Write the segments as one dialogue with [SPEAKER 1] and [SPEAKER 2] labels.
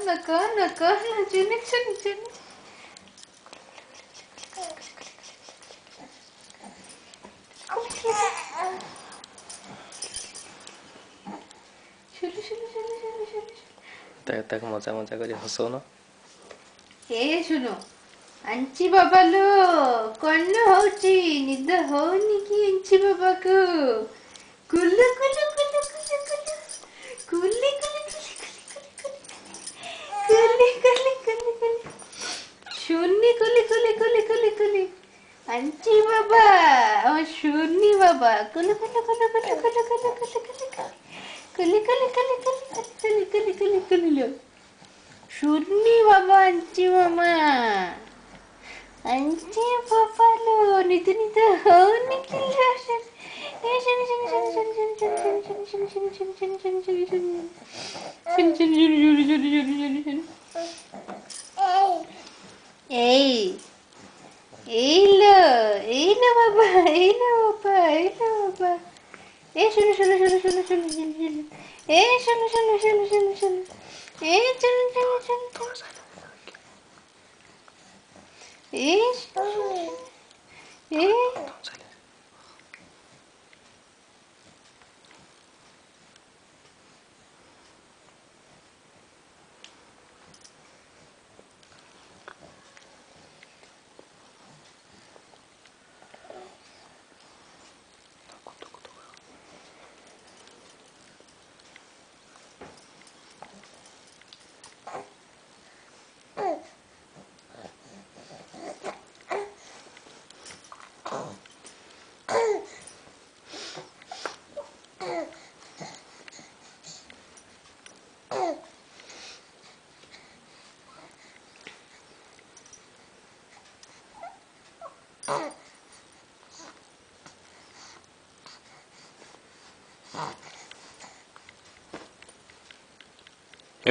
[SPEAKER 1] कहना चुनी चुनी चुनी
[SPEAKER 2] तक मजा मजा कर हसौन
[SPEAKER 1] ए सुनो अंची बाबा लो कौन होची निद होनी की अंची बाबा को कुल्लू कुल्लू कुल्लू कुल्लू कुल्ली कुल्ली कुल्ली कुल्ली कुल्ली शून्य कुल्ली कुल्ली कुल्ली कुल्ली कुल्ली अंची बाबा और शून्य बाबा कुल्लू कुल्लू कुल्लू कुल्लू कुल्लू कुल्लू कुल्ली कुल्ली कुल्ली कुल्ली कुल्ली कुल्ली कुल्ली लो शून्य बाबा अंची मामा अंची बाबा लो नित नित हो निकलो ए शनि शनि शनि शनि शनि शनि शनि शनि शनि शनि शनि शनि शनि शनि शनि शनि ए लो बाबा ए लो बाबा ए सुनो सुनो सुनो सुनो सुनो सुनो ए सुनो सुनो सुनो सुनो सुनो ए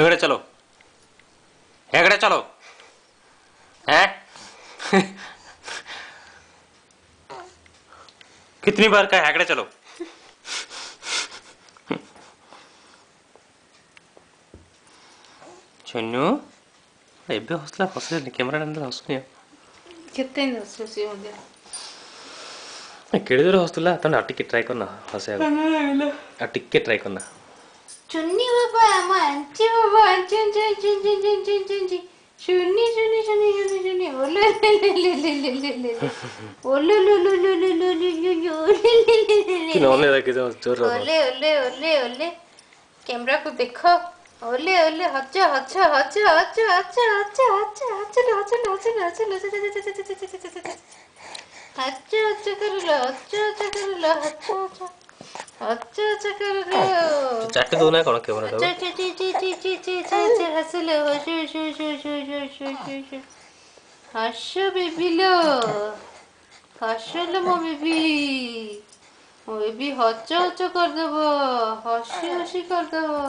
[SPEAKER 1] चलो चलो चलो ए
[SPEAKER 2] हेगड़े चलो हैं कितनी बार का हेगड़े चलो छन्नू एबे हसला हसले कैमरा अंदर हसनी
[SPEAKER 1] केते हसुसी हो गया
[SPEAKER 2] केड़े जोर हसतुला तने टिके ट्राई करना हसे टिके ट्राई करना
[SPEAKER 1] चुन्नी बाबा मंची बाबा चुन चुन चुन चुन चुन चुन चुन चुन चुन्नी चुन्नी चुन्नी चुन्नी चुन्नी ओले ले ओले
[SPEAKER 2] कि नौने रखे जो जोर
[SPEAKER 1] ओले ओले ओले ओले कैमरा को देखो ओले ओले हच्चा हच्चा हच्चा हच्चा हच्चा हच्चा हच्चा हच्चा हच्चा हच्चा अच्छा अच्छा कर लो
[SPEAKER 2] चाटे दो ना कौन कैमरा दो
[SPEAKER 1] अच्छा हंसलो शो हंसो बेबी लो हंसो लो मो बेबी हच्चो हच्चो कर देबो हंसी हंसी कर देबो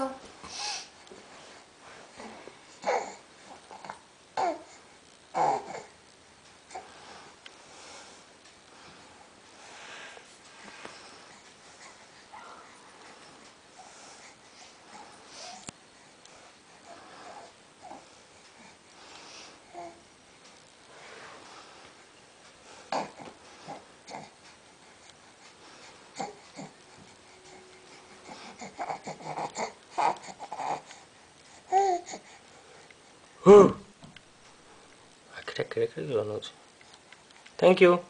[SPEAKER 2] Thank you.